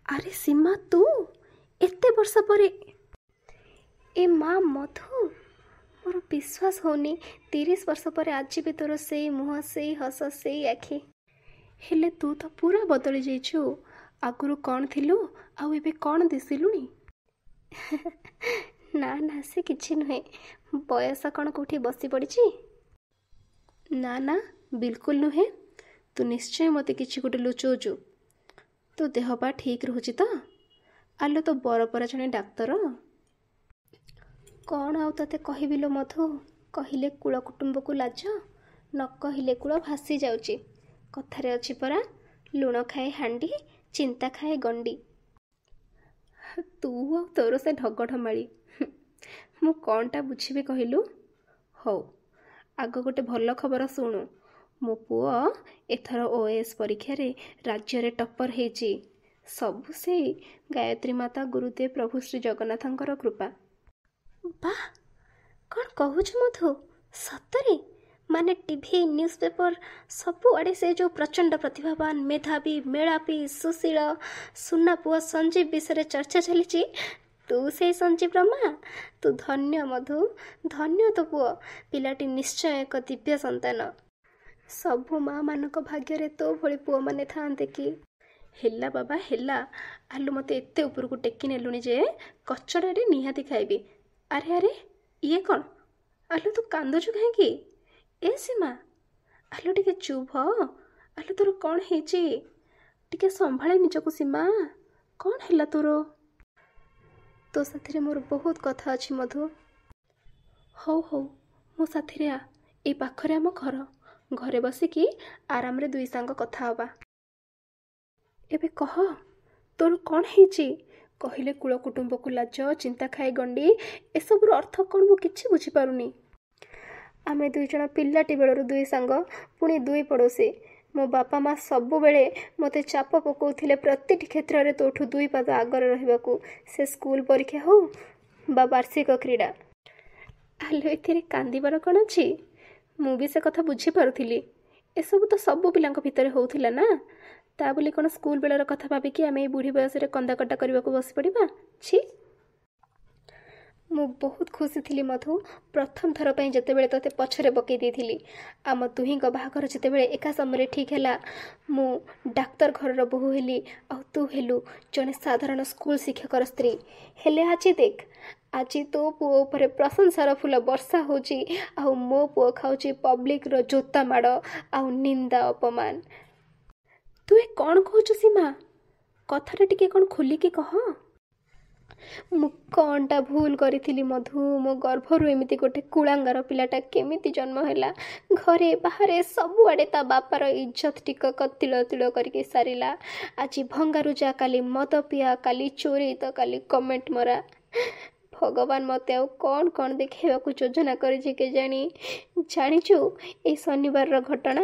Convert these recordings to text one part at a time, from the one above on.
ଆରେ ସୀମା ତୁ ଏତେ ବର୍ଷ ପରେ ଏ ମା ମଧୁ ମୋର ବିଶ୍ୱାସ ହଉନି 30 ବର୍ଷ ପରେ ଆଜି ବି ତୋର ସେଇ ମୁହଁ ସେଇ ହସ ସେଇ ଆଖି। ହେଲେ ତୁ ତ ପୁରା ବଦଳି ଯାଇଛୁ। ଆଗରୁ କ'ଣ ଥିଲୁ ଆଉ ଏବେ କ'ଣ ଦିଶିଲୁଣି? ନା ନା ସେ କିଛି ନୁହେଁ। ବୟସ କ'ଣ କେଉଁଠି ବସି ପଡ଼ିଛି? ନା ନା ବିଲକୁଲ ନୁହେଁ। ତୁ ନିଶ୍ଚୟ ମୋତେ କିଛି ଗୋଟେ ଲୁଚଉଛୁ। ତୋ ଦେହ ପା ଠିକ୍ ରହୁଛି ତ? ଆଲୋ ତୋ ବରପରା ଜଣେ ଡାକ୍ତର। କ'ଣ ଆଉ ତୋତେ କହିବି ଲୋ ମଧୁ? କହିଲେ କୂଳ କୁଟୁମ୍ବକୁ ଲାଜ, ନ କହିଲେ କୂଳ ଭାସି ଯାଉଛି। କଥାରେ ଅଛି ପରା, ଲୁଣ ଖାଏ ହାଣ୍ଡି ଚିନ୍ତା ଖାଏ ଗଣ୍ଡି। ତୁ ଆଉ ତୋର ସେ ଢଗଢମାଳି। ମୁଁ କ'ଣଟା ବୁଝିବି କହିଲୁ? ହଉ ଆଗ ଗୋଟେ ଭଲ ଖବର ଶୁଣୁ। ମୋ ପୁଅ ଏଥର OAS ପରୀକ୍ଷାରେ ରାଜ୍ୟରେ ଟପର ହେଇଛି। ସବୁ ସେଇ ଗାୟତ୍ରୀ ମାତା ଗୁରୁଦେବ ପ୍ରଭୁ ଶ୍ରୀ ଜଗନ୍ନାଥଙ୍କର କୃପା। ବାଃ, କ'ଣ କହୁଛୁ ମଧୁ? ସତରେ? ମାନେ ଟିଭି ନ୍ୟୁଜପେପର ସବୁଆଡ଼େ ସେ ଯେଉଁ ପ୍ରଚଣ୍ଡ ପ୍ରତିଭାବାନ ମେଧାବୀ ମେଳାପୀ ସୁଶୀଳ ସୁନା ପୁଅ ସଞ୍ଜୀବ ବିଷୟରେ ଚର୍ଚ୍ଚା ଚାଲିଛି। ତୁ ସେଇ ସଞ୍ଜୀବର ମା? ତୁ ଧନ୍ୟ ମଧୁ, ଧନ୍ୟ ତୋ ପୁଅ। ପିଲାଟି ନିଶ୍ଚୟ ଏକ ଦିବ୍ୟ ସନ୍ତାନ। ସବୁ ମା ମାନଙ୍କ ଭାଗ୍ୟରେ ତୋ ଭଳି ପୁଅମାନେ ଥାଆନ୍ତେ କି? ହେଲା ବାବା ହେଲା। ଆଲୁ ମୋତେ ଏତେ ଉପରକୁ ଟେକି ନେଲୁଣି ଯେ କଚଡ଼ାରେ ନିହାତି ଖାଇବି। ଆରେ ଆରେ ଇଏ କ'ଣ? ଆଲୁ ତୁ କାନ୍ଦୁଛୁ କାହିଁକି? ଏ ସୀମା, ଆଲୁ ଟିକେ ଚୁପ୍ ହ। ଆଲୁ ତୋର କ'ଣ ହେଇଛି? ଟିକେ ସମ୍ଭାଳେ ନିଜକୁ ସୀମା। କ'ଣ ହେଲା ତୋର? ତୋ ସାଥିରେ ମୋର ବହୁତ କଥା ଅଛି ମଧୁ। ହଉ ହଉ ମୋ ସାଥିରେ ଆ। ଏଇ ପାଖରେ ଆମ ଘର। ଘରେ ବସିକି ଆରାମରେ ଦୁଇ ସାଙ୍ଗ କଥା ହବା। ଏବେ କହ ତୋର କ'ଣ ହେଇଛି? କହିଲେ କୂଳ କୁଟୁମ୍ବକୁ ଲାଜ ଚିନ୍ତା ଖାଏ ଗଣ୍ଡି, ଏସବୁର ଅର୍ଥ କ'ଣ ମୁଁ କିଛି ବୁଝିପାରୁନି। ଆମେ ଦୁଇ ଜଣ ପିଲାଟି ବେଳରୁ ଦୁଇ ସାଙ୍ଗ, ପୁଣି ଦୁଇ ପଡ଼ୋଶୀ। ମୋ ବାପା ମା ସବୁବେଳେ ମୋତେ ଚାପ ପକାଉଥିଲେ ପ୍ରତିଟି କ୍ଷେତ୍ରରେ ତୋଠୁ ଦୁଇ ପାଦ ଆଗରେ ରହିବାକୁ। ସେ ସ୍କୁଲ ପରୀକ୍ଷା ହଉ ବା ବାର୍ଷିକ କ୍ରୀଡ଼ା। ଆଲୋ ଏଥିରେ କାନ୍ଦିବାର କ'ଣ ଅଛି? ମୁଁ ବି ସେ କଥା ବୁଝିପାରୁଥିଲି। ଏସବୁ ତ ସବୁ ପିଲାଙ୍କ ଭିତରେ ହେଉଥିଲା ନା। ତା ବୋଲି କ'ଣ ସ୍କୁଲ ବେଳର କଥା ଭାବିକି ଆମେ ଏଇ ବୁଢ଼ୀ ବୟସରେ କନ୍ଦାକଟା କରିବାକୁ ବସି ପଡ଼ିବା? ଛି। ମୁଁ ବହୁତ ଖୁସି ଥିଲି ମଧୁ, ପ୍ରଥମ ଥର ପାଇଁ ଯେତେବେଳେ ତୋତେ ପଛରେ ପକାଇ ଦେଇଥିଲି। ଆମ ଦୁହିଁଙ୍କ ବାହାଘର ଯେତେବେଳେ ଏକା ସମୟରେ ଠିକ୍ ହେଲା, ମୁଁ ଡାକ୍ତର ଘରର ବୋହୂ ହେଲି ଆଉ ତୁ ହେଲୁ ଜଣେ ସାଧାରଣ ସ୍କୁଲ ଶିକ୍ଷକର ସ୍ତ୍ରୀ। ହେଲେ ଆଜି ଦେଖ, ଆଜି ତୋ ପୁଅ ଉପରେ ପ୍ରଶଂସାର ଫୁଲ ବର୍ଷା ହେଉଛି ଆଉ ମୋ ପୁଅ ଖାଉଛି ପବ୍ଲିକର ଜୋତା ମାଡ଼ ଆଉ ନିନ୍ଦା ଅପମାନ। ତୁ ଏ କ'ଣ କହୁଛୁ ସୀମା? କଥାଟା ଟିକେ କ'ଣ ଖୋଲିକି କହ। ମୁଁ କ'ଣଟା ଭୁଲ କରିଥିଲି ମଧୁ? ମୋ ଗର୍ଭରୁ ଏମିତି ଗୋଟେ କୁଳାଙ୍ଗାର ପିଲାଟା କେମିତି ଜନ୍ମ ହେଲା? ଘରେ ବାହାରେ ସବୁଆଡ଼େ ତା ବାପାର ଇଜ୍ଜତ ଟିକକ ତିଳ ତିଳ କରିକି ସାରିଲା। ଆଜି ଭଙ୍ଗାରୁଜା, କାଲି ମଦ ପିଆ, କାଲି ଚୋରି ତ କାଲି କମେଣ୍ଟ ମରା। ଭଗବାନ ମୋତେ ଆଉ କ'ଣ କ'ଣ ଦେଖାଇବାକୁ ଯୋଜନା କରିଛି କେଜାଣି। ଜାଣିଛୁ ଏଇ ଶନିବାରର ଘଟଣା?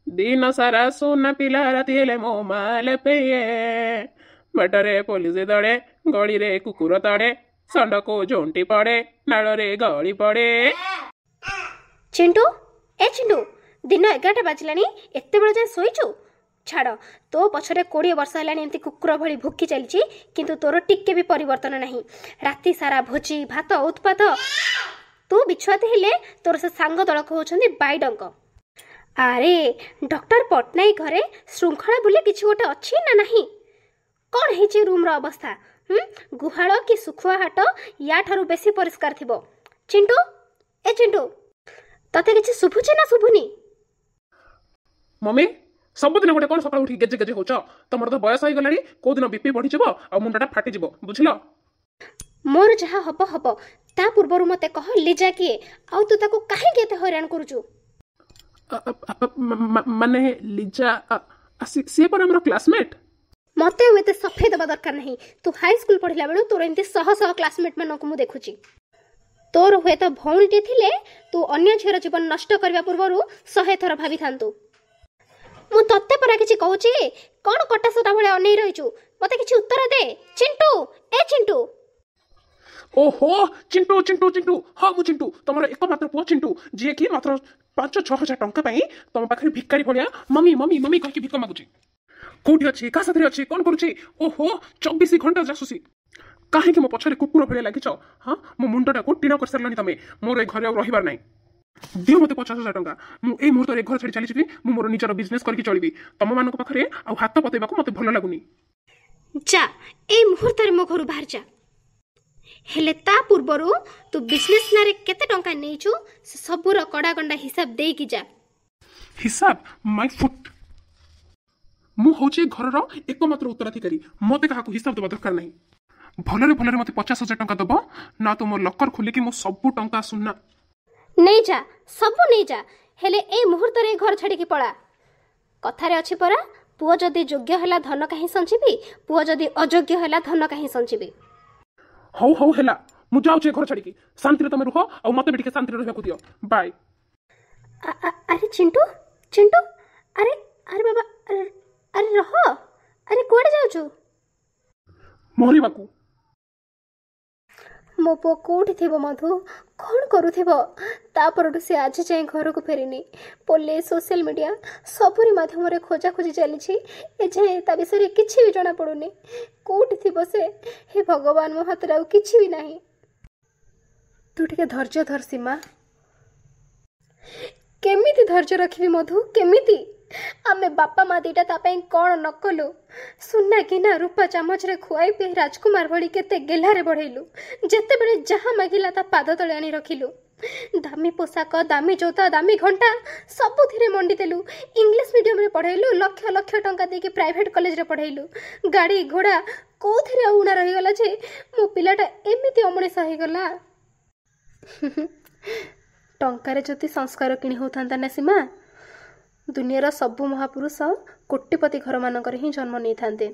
ଦିନ ସାରା ସୁନା ପିଲା ରାତି ହେଲେ ମୋ ମାଲ ପେଏ। ବାଟରେ ପୋଲିସ ଦଳେ, ଗଳିରେ କୁକୁର ତଳେ, ଷଣ୍ଢକୁ ଝୁଣ୍ଟି ପଡ଼େ, ନାଳରେ ଗଳି ପଡ଼େ। ଚିଣ୍ଟୁ, ଏ ଚିଣ୍ଟୁ, ଦିନ 11ଟା ବାଜିଲାଣି, ଏତେବେଳେ ଯାଏଁ ଶୋଇଛୁ? ଛାଡ଼, ତୋ ପଛରେ 20 ବର୍ଷ ହେଲାଣି ଏମିତି କୁକୁର ଭଳି ଭୁକି ଚାଲିଛି, କିନ୍ତୁ ତୋର ଟିକେ ବି ପରିବର୍ତ୍ତନ ନାହିଁ। ରାତି ସାରା ଭୋଜି ଭାତ ଉତ୍ପାତ। ତୁ ବିଛୁଆତି ହେଲେ ତୋର ସେ ସାଙ୍ଗ ଦଳକ ହେଉଛନ୍ତି ବାଇଡଙ୍କ। ଆରେ ଡକ୍ଟର ପଟ୍ଟନାୟକ ଘରେ ଶୃଙ୍ଖଳା ବୋଲି କିଛି ଗୋଟେ ଅଛି ନା ନାହିଁ? କ'ଣ ହେଇଛି ରୁମ୍ର ଅବସ୍ଥା? ଗୁହାଳ କି ଶୁଖୁଆ ହାଟ ୟାଠାରୁ ବେଶୀ ପରିଷ୍କାର ଥିବ। ଚିଣ୍ଟୁ, ଏ ଚିଣ୍ଟୁ, ତତେ କିଛି ଶୁଭୁଛି ନା ଶୁଭୁନି? ମମି, ସବୁଦିନ ଗୋଟେ କ'ଣ ସକାଳୁ ଉଠି ଗେଜେ ଗେଜେ ହଉଛ? ତମର ତ ବୟସ ହେଇଗଲାଣି, କୋଉଦିନ ବିପି ବଢିଯିବ ଆଉ ମୁଣ୍ଡଟା ଫାଟିଯିବ, ବୁଝିଲ? ମୋର ଯାହା ହବ ହବ। ତା ପୂର୍ବରୁ ମତେ କହ ଲିଜା କିଏ ଆଉ ତୁ ତାକୁ କାହିଁକି ଏତେ ହଇରାଣ କରୁଛୁ? ମାନେ ଲିଜା ସିଏ ପରା ଆମର କ୍ଲାସମେଟ୍। ମତେ ଆଉ ଏତେ ସଫେଇ ଦେବା ଦରକାର ନାହିଁ। ତୁ ହାଇସ୍କୁଲ ପଢିଲା ବେଳୁ ତୋର ଏମିତି ଶହ ଶହ କ୍ଲାସମେଟ୍ ମାନଙ୍କୁ ମୁଁ ଦେଖୁଛି। ତୋର ହୁଏତ ଭଉଣୀଟିଏ ଥିଲେ ତୁ ଅନ୍ୟ ଝିଅର ଜୀବନ ନଷ୍ଟ କରିବା ପୂର୍ବରୁ 100 ଥର ଭାବିଥାନ୍ତୁ। ମୁଁ ତତେ ପରା କିଛି କହୁଛି, କ'ଣ କଟାସଟା ଭଳିଆ ଅନେଇ ରହିଛୁ? ମତେ କିଛି ଉତ୍ତର ଦେ। ଚିଣ୍ଟୁ, ଏ ଚିଣ୍ଟୁ। ଓହୋ, ଚିଣ୍ଟୁ ଚିଣ୍ଟୁ ଚିଣ୍ଟୁ, ହଁ ମୁଁ ଚିଣ୍ଟୁ, ତମର ଏକମାତ୍ର ପୁଅ ଚିଣ୍ଟୁ, ଯିଏକି ମାତ୍ର 5-6 ହଜାର ଟଙ୍କା ପାଇଁ ତମ ପାଖରେ ଭିକାରୀ ଭଳିଆ ମମି ମମି ମମି କହିକି ଭିକ ମାଗୁଛି। କୋଉଠି ଅଛି କାହା ସାଥିରେ ଅଛି କଣ କରୁଛି ଓହୋ 24 ଘଣ୍ଟା ଜାସୁସି କାହିଁକି ମୋ ପଛରେ କୁକୁର ଭଳିଆ ଲାଗିଛ ହଁ ମୋ ମୁଣ୍ଡଟାକୁ ଟିଣ କରିସାରିଲଣି ତମେ ମୋର ଏ ଘରେ ଆଉ ରହିବାର ନାହିଁ ଦିଅ ମୋତେ 50,000 ଟଙ୍କା ମୁଁ ଏଇ ମୁହୂର୍ତ୍ତରେ ଏ ଘର ଛାଡ଼ି ଚାଲିଯିବି ମୁଁ ମୋର ନିଜର ବିଜନେସ୍ କରିକି ଚଳିବି ତମମାନଙ୍କ ପାଖରେ ଆଉ ହାତ ପତେଇବାକୁ ମୋତେ ଭଲ ଲାଗୁନି ଯା ଏଇ ମୁହୂର୍ତ୍ତରେ ମୋ ଘରୁ ବାହାରି ଯା ହେଲେ ତା ପୂର୍ବରୁ ତୁ ବିଜନେସ୍ ନାଁରେ କେତେ ଟଙ୍କା ନେଇଛୁ ସେ ସବୁର କଡ଼ାକଣ୍ଡା ହିସାବ ଦେଇକି ଯା ହିସାବ ମାଇ ଫୁଟ୍ ମୁଁ ହଉଛି ଏ ଘରର ଏକମାତ୍ର ଉତ୍ତରାଧିକାରୀ ମୋତେ କାହାକୁ ହିସାବ ଦେବା ଦରକାର ନାହିଁ ଭଲରେ ଭଲରେ ମୋତେ 50,000 ଟଙ୍କା ଦବ ନା ତ ମୋ ଲକର ଖୋଲିକି ମୋ ସବୁ ଟଙ୍କା ସୁନା ନେଇଯା ସବୁ ନେଇଯା ହେଲେ ଏଇ ମୁହୂର୍ତ୍ତରେ ଏ ଘର ଛାଡ଼ିକି ପଳା କଥାରେ ଅଛି ପରା ପୁଅ ଯଦି ଯୋଗ୍ୟ ହେଲା ଧନ କାହିଁ ସଞ୍ଚିବି ପୁଅ ଯଦି ଅଯୋଗ୍ୟ ହେଲା ଧନ କାହିଁ ସଞ୍ଚିବି ହଉ ହଉ ହେଲା ମୁଁ ଯାଉଛି ଏ ଘର ଛାଡ଼ିକି ଶାନ୍ତିରେ ତମେ ରୁହ ଆଉ ମୋତେ ବି ଟିକେ ଶାନ୍ତିରେ ରହିବାକୁ ଦିଅ ବାଏ ଆରେ ଚିଣ୍ଟୁ ଚିଣ୍ଟୁ ଆରେ ଆରେ ବାବା ଆରେ ରହ ଆରେ କୁଆଡ଼େ ଯାଉଛୁ ମରିବାକୁ ମୋ ପୁଅ କୋଉଠି ଥିବ ମଧୁ କ'ଣ କରୁଥିବ ତା ପରଠୁ ସେ ଆଜି ଯାଏଁ ଘରକୁ ଫେରିନି ପୋଲିସ ସୋସିଆଲ ମିଡ଼ିଆ ସବୁରି ମାଧ୍ୟମରେ ଖୋଜାଖୋଜି ଚାଲିଛି ଏଯାଏଁ ତା ବିଷୟରେ କିଛି ବି ଜଣାପଡ଼ୁନି କୋଉଠି ଥିବ ସେ ହେ ଭଗବାନ ମୋ ହାତରେ ଆଉ କିଛି ବି ନାହିଁ ତୁ ଟିକେ ଧୈର୍ଯ୍ୟ ଧର ସୀମା କେମିତି ଧୈର୍ଯ୍ୟ ରଖିବି ମଧୁ କେମିତି ଆମେ ବାପା ମା ଦିଟା ତା ପାଇଁ କ'ଣ ନ କଲୁ ସୁନା ଗିନା ରୂପା ଚାମଚରେ ଖୁଆଇ ପିଇ ରାଜକୁମାର ଭଳି କେତେ ଗେହ୍ଲାରେ ବଢ଼େଇଲୁ ଯେତେବେଳେ ଯାହା ମାଗିଲା ତା ପାଦ ତଳେ ଆଣି ରଖିଲୁ ଦାମୀ ପୋଷାକ ଦାମୀ ଜୋତା ଦାମୀ ଘଣ୍ଟା ସବୁଥିରେ ମଣ୍ଡି ଦେଲୁ ଇଂଲିଶ ମିଡ଼ିୟମରେ ପଢ଼େଇଲୁ ଲକ୍ଷ ଲକ୍ଷ ଟଙ୍କା ଦେଇକି ପ୍ରାଇଭେଟ୍ କଲେଜରେ ପଢ଼େଇଲୁ ଗାଡ଼ି ଘୋଡ଼ା କୋଉଥିରେ ଆଉ ଉଣା ରହିଗଲା ଯେ ମୋ ପିଲାଟା ଏମିତି ଅମଣିଷ ହେଇଗଲା ଟଙ୍କାରେ ଯଦି ସଂସ୍କାର କିଣି ହେଉଥାନ୍ତା ନା ସୀମା ଦୁନିଆର ସବୁ ମହାପୁରୁଷ କୋଟିପତି ଘରମାନଙ୍କରେ ହିଁ ଜନ୍ମ ନେଇଥାନ୍ତେ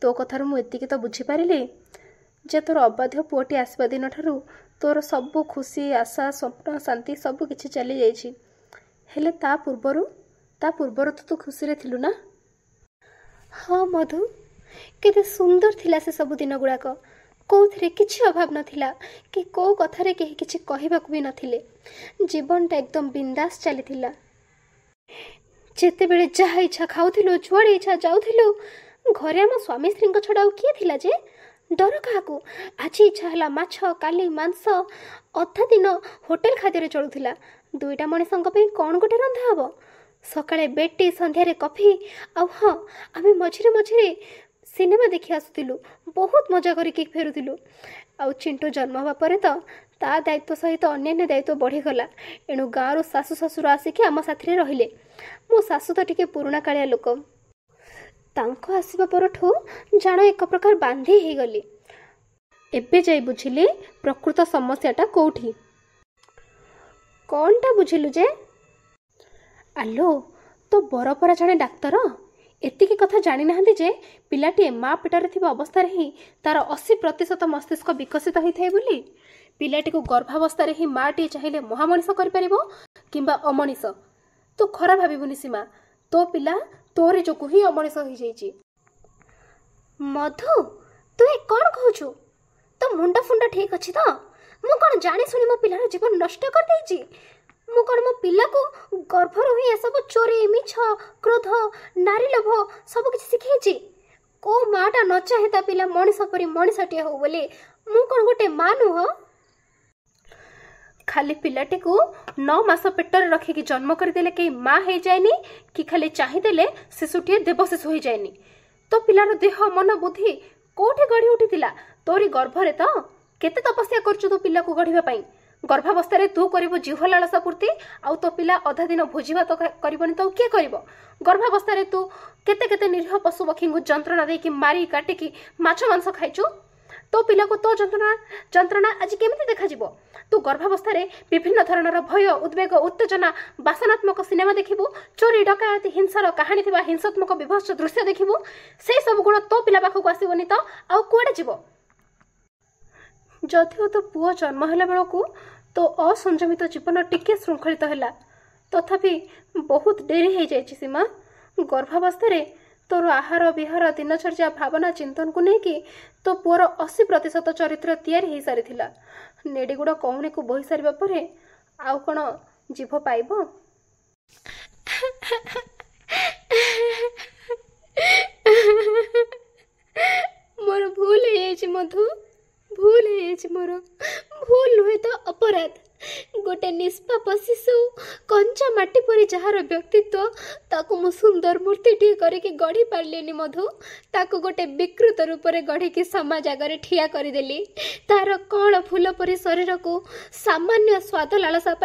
ତୋ କଥାରୁ ମୁଁ ଏତିକି ତ ବୁଝିପାରିଲି ଯେ ତୋର ଅବାଧ୍ୟ ପୁଅଟି ଆସିବା ଦିନଠାରୁ ତୋର ସବୁ ଖୁସି ଆଶା ସ୍ୱପ୍ନ ଶାନ୍ତି ସବୁ କିଛି ଚାଲିଯାଇଛି ହେଲେ ତା ପୂର୍ବରୁ ତୁ ଖୁସିରେ ଥିଲୁ ନା ହଁ ମଧୁ କେତେ ସୁନ୍ଦର ଥିଲା ସେ ସବୁ ଦିନ ଗୁଡ଼ାକ କୋଉଥିରେ କିଛି ଅଭାବ ନଥିଲା କି କୋଉ କଥାରେ କେହି କିଛି କହିବାକୁ ବି ନଥିଲେ ଜୀବନଟା ଏକଦମ ବିନ୍ଦାସ ଚାଲିଥିଲା ଯେତେବେଳେ ଯାହା ଇଚ୍ଛା ଖାଉଥିଲୁ ଯୁଆଡ଼େ ଇଚ୍ଛା ଯାଉଥିଲୁ ଘରେ ଆମ ସ୍ୱାମୀ ସ୍ତ୍ରୀଙ୍କ ଛଡ଼ା ଆଉ କିଏ ଥିଲା ଯେ ଡର କାହାକୁ ଆଜି ଇଚ୍ଛା ହେଲା ମାଛ କାଲି ମାଂସ ଅଧା ଦିନ ହୋଟେଲ ଖାଦ୍ୟରେ ଚଳୁଥିଲା ଦୁଇଟା ମଣିଷଙ୍କ ପାଇଁ କ'ଣ ଗୋଟେ ରନ୍ଧା ହେବ ସକାଳେ ବେଡ୍ ଟି ସନ୍ଧ୍ୟାରେ କଫି ଆଉ ହଁ ଆମେ ମଝିରେ ମଝିରେ ସିନେମା ଦେଖି ଆସୁଥିଲୁ ବହୁତ ମଜା କରିକି ଫେରୁଥିଲୁ ଆଉ ଚିଣ୍ଟୁ ଜନ୍ମ ହେବା ପରେ ତ ତା ଦାୟିତ୍ୱ ସହିତ ଅନ୍ୟାନ୍ୟ ଦାୟିତ୍ୱ ବଢ଼ିଗଲା ଏଣୁ ଗାଁରୁ ଶାଶୁ ଶ୍ୱଶୁର ଆସିକି ଆମ ସାଥିରେ ରହିଲେ ମୋ ଶାଶୁ ତ ଟିକେ ପୁରୁଣା କାଳିଆ ଲୋକ ତାଙ୍କ ଆସିବା ପରଠୁ ଜାଣ ଏକ ପ୍ରକାର ବାନ୍ଧି ହେଇଗଲି ଏବେ ଯାଇ ବୁଝିଲି ପ୍ରକୃତ ସମସ୍ୟାଟା କୋଉଠି କ'ଣଟା ବୁଝିଲୁ ଯେ ଆଲୋ ତୋ ବରପରା ଜଣେ ଡାକ୍ତର ଏତିକି କଥା ଜାଣିନାହାନ୍ତି ଯେ ପିଲାଟିଏ ମା ପେଟରେ ଥିବା ଅବସ୍ଥାରେ ହିଁ ତାର 80% ମସ୍ତିଷ୍କ ବିକଶିତ ହୋଇଥାଏ ବୋଲି ପିଲାଟିକୁ ଗର୍ଭାବସ୍ଥାରେ ହିଁ ମାଟିଏ ଚାହିଁଲେ ମହାମଣିଷ କରିପାରିବ କିମ୍ବା ଅମଣିଷ ତୁ ଖରାପ ଭାବିବୁନି ସୀମା ତୋ ପିଲା ତୋରି ଯୋଗୁଁ ହିଁ ଅମଣିଷ ହୋଇଯାଇଛି ମଧୁ ତୁ ଏ କ'ଣ କହୁଛୁ ତୋ ମୁଣ୍ଡ ଫୁଣ୍ଡ ଠିକ୍ ଅଛି ତ ମୁଁ କ'ଣ ଜାଣି ଶୁଣି ମୋ ପିଲାର ଜୀବନ ନଷ୍ଟ କରିଦେଇଛି ମୁଁ କ'ଣ ମୋ ପିଲାକୁ ଗର୍ଭରୁ ହିଁ ଏସବୁ ଚୋରି ମିଛ କ୍ରୋଧ ନାରୀ ଲୋଭ ସବୁ କିଛି ଶିଖେଇଛି କୋଉ ମାଟା ନ ଚାହେଁ ତା ପିଲା ମଣିଷ ପରି ମଣିଷଟିଏ ହଉ ବୋଲି ମୁଁ କ'ଣ ଗୋଟେ ମା ନୁହଁ ଖାଲି ପିଲାଟିକୁ 9 ମାସ ପେଟରେ ରଖିକି ଜନ୍ମ କରିଦେଲେ କେହି ମା ହେଇଯାଏନି କି ଖାଲି ଚାହିଁଦେଲେ ଶିଶୁଟିଏ ଦେବଶିଶୁ ହେଇଯାଏନି ତୋ ପିଲାର ଦେହ ମନ ବୁଦ୍ଧି କୋଉଠି ଗଢ଼ି ଉଠିଥିଲା ତୋରି ଗର୍ଭରେ ତ କେତେ ତପସ୍ୟା କରୁଛୁ ତୋ ପିଲାକୁ ଗଢ଼ିବା ପାଇଁ ଗର୍ଭାବସ୍ଥାରେ ତୁ କରିବୁ ଜିହ୍ୱା ଲାଳସା ପୂର୍ତ୍ତି ଆଉ ତୋ ପିଲା ଅଧା ଦିନ ଭୋଜି ଭାତ କରିବନି ତ କିଏ କରିବ ଗର୍ଭାବସ୍ଥାରେ ତୁ କେତେ କେତେ ନିରୀହ ପଶୁ ପକ୍ଷୀଙ୍କୁ ଯନ୍ତ୍ରଣା ଦେଇକି ମାରି କାଟିକି ମାଛ ମାଂସ ଖାଇଛୁ ତୋ ପିଲାକୁ ତୋ ଯନ୍ତ୍ରଣା ଆଜି କେମିତି ଦେଖାଯିବ ତୁ ଗର୍ଭାବସ୍ଥାରେ ବିଭିନ୍ନ ଧରଣର ଭୟ ଉଦ୍ବେଗ ଉତ୍ତେଜନା ବାସନାତ୍ମକ ସିନେମା ଦେଖିବୁ ଚୋରି ଡକାୟତି ହିଂସାର କାହାଣୀ ଥିବା ହିଂସାତ୍ମକ ବିଭତ୍ସ ଦୃଶ୍ୟ ଦେଖିବୁ ସେଇ ସବୁ ଗୁଣ ତୋ ପିଲା ପାଖକୁ ଆସିବନି ତ ଆଉ କୁଆଡ଼େ ଯିବ ଯଦିଓ ତୋ ପୁଅ ଜନ୍ମ ହେଲା ବେଳକୁ ତୋ ଅସଂଯମିତ ଜୀବନ ଟିକେ ଶୃଙ୍ଖଳିତ ହେଲା ତଥାପି ବହୁତ ଡେରି ହେଇଯାଇଛି ସୀମା ଗର୍ଭାବସ୍ଥାରେ ତୋର ଆହାର ବିହାର ଦିନଚର୍ଯ୍ୟା ଭାବନା ଚିନ୍ତନକୁ ନେଇକି ତୋ ପୁଅର 80% ଚରିତ୍ର ତିଆରି ହେଇସାରିଥିଲା ନେଡ଼ିଗୁଡ଼ କହୁଣୀକୁ ବୋହି ସାରିବା ପରେ ଆଉ କ'ଣ ଜୀବ ପାଇବ मधु भूल है मोर भूल नुहे तो अपराध गोटे निष्पाप शिशु कंचा माटी परी जार व्यक्तित्व ताकू मु सुंदर मूर्ति टी करके गढ़ी पार्लेनी मधु ताकू गोटे विकृत रूप में गढ़ी समाज आगे ठिया करदेली तार कण फूल परी शरीर को सामान्य स्वाद लालसा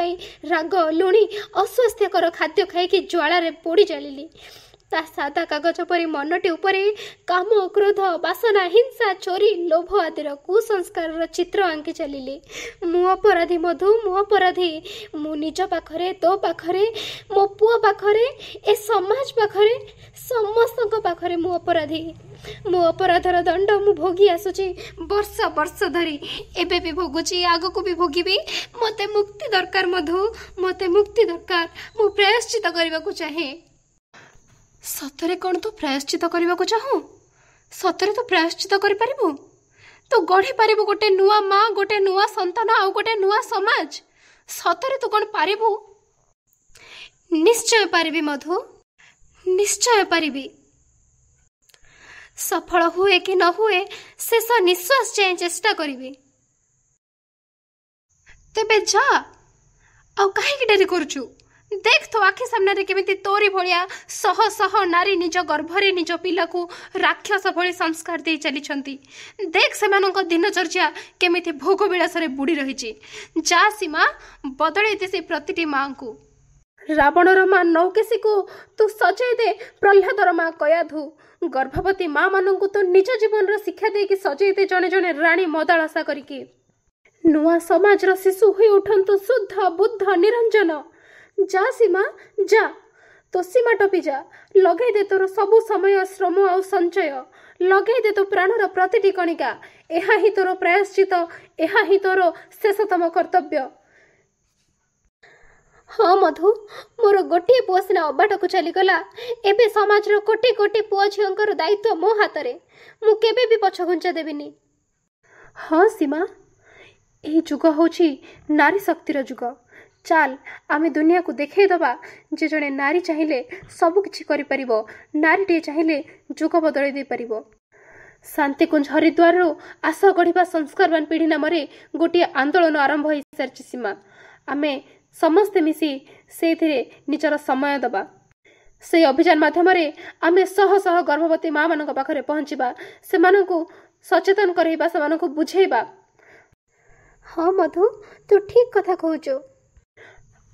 राग लुणी अस्वास्थ्यकर खाद्य खाई ज्वाला रे पोड़ी चलिली ता सादा कागज परी मनटी उपरे काम क्रोध बासना हिंसा चोरी लोभ आदिर कुसंस्कार चित्र आंकी चलिली मु अपराधी मधु मु अपराधी मु निज पाखरे तो पाखरे मो पुओ पाखरे ए समाज पाखरे समस्त पाखरे मु अपराधी मो अपराधर दंड मु भोगी आसुची वर्ष वर्ष धरी एबे भी भोगुची आगो को भी भोगिबी मते मुक्ति दरकार मधु मते मुक्ति दरकार मु प्रायश्चित करबा को चाहे सतरे कौन तू प्रायश्चित करने को चाहू सतरे तू प्रायश्चित कर पारिबु तू गढ़ी पारिबु गोटे नुआ माँ गोटे नुआ संतान आउ गोटे नुआ समाज सतरे तू कौन पारिबु निश्चय पारिबी मधु निश्चय पारिबी सफल हुए कि न हुए शेष निश्वास जाए चेष्टा करिबी तेबे जा आउ काहे डेरी करूछु देख तो आखि सामने केमिति तोरी भलिया शह शह नारी निज गर्भरे निज पिला को राक्षस भली संस्कार दे चली देख से दिनचर्या केमिति भोग विलास रे बुड़ी रही जा सीमा बदले दे से प्रतिटी माँ को रावणर माँ नौकेशी को तू सजाई दे प्रह्लादर माँ कयाधु गर्भवती माँ मानू तू निज जीवन शिक्षा दे सजाई दे जने जने राणी मदालसा करिकी नुआ समाज शिशु हुई उठंतु शुद्ध बुद्ध निरंजन जा सीमा जा तो सीमा टपी जा लगे दे तोर सबु समय श्रम और संचय लगे दे तो प्राणर प्रतिटी कणिका एहा ही तोर प्रायश्चित एहा ही तोर शेषतम कर्तव्य हाँ मधु मोर गोटे पुआ सिना अबाट को चलीगला एबे समाज कोटी कोटी पुआ झीर दायित्व मो हाथ में मु केबे भी पछ घुंचा देविनी हाँ सीमा यही जुग होची नारी शक्तिर जुग चाल आमे दुनिया को देखई दबा जे जने नारी चाहिए सबु किछि करि परिबो नारीटे चाहिए जुग बदलै दे परिबो शांति कुंज हरिद्वार आस गढ़िबा संस्कारवान पीढ़ी नाम गोटे आंदोलन आरंभ हो सारी सीमा आमे समस्ते मिसी से निजर समय दबा से अभियान माध्यम आमे शह शह गर्भवती माँ मान पाखरे पहुँचवा से सचेतन करवा से बुझेबा हाँ मधु तू ठीक कथा कहूचु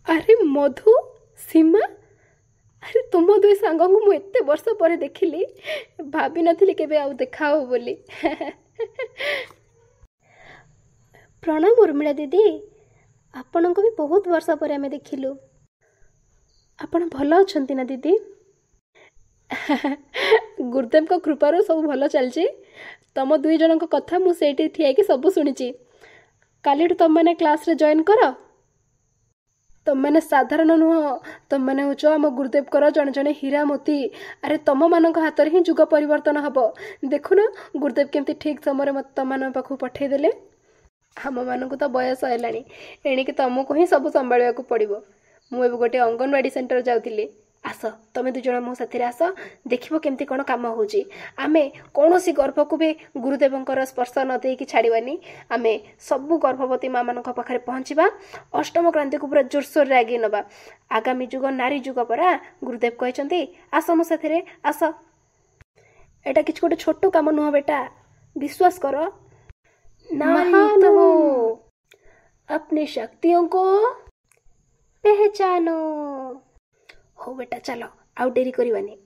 अरे मधु सीमा अरे तुम दुई सांग को मु एते वर्ष पर देखिली भाभी नथिली केबे आउ देखा हो बोली प्रणाम उर्मिला दीदी आपण को भी बहुत वर्ष पर आमे देखिलु आपण भल अछंती ना दीदी गुरुदेव को कृपारू सब भल चलची तम दुई जन को कथा मु सेठी ठिया कि सब सुनिची काली तुम मैंने क्लास रे जॉइन कर तुम मैंने साधारण नुह तुम मैंने हूँ आम गुरुदेव कर जड़े जड़े हीरा मोती अरे तुम मान हाथ में ही जुग परिवर्तन हम देखुन गुरुदेव केमती ठीक समय मत तुम मान पाखु पठेदेले आम मानक तो बयस है एणिकी तुमको ही सब संभाड़ा पड़ो मुझे गोटे अंगनवाड़ी सेंटर जाऊली आस तुम दुज मो साथी आस देख केमती कौन कम हो आमे कौन सी गर्भ को भी गुरुदेव स्पर्श न देकी छाड़वानी आमे सबू गर्भवती माँ मान पाखे पहुँचवा अष्टम क्रांति को पूरा जोरसोर रे आगे नवा आगामी जुग नारी जुग परा गुरुदेव कहते आस मो साथी आस एटा किछ गोटे छोट काम नुह बेटा विश्वास कर महान हो अपनी शक्तियों को पहचानो हो बेटा चलो आउ डेरी करवानी।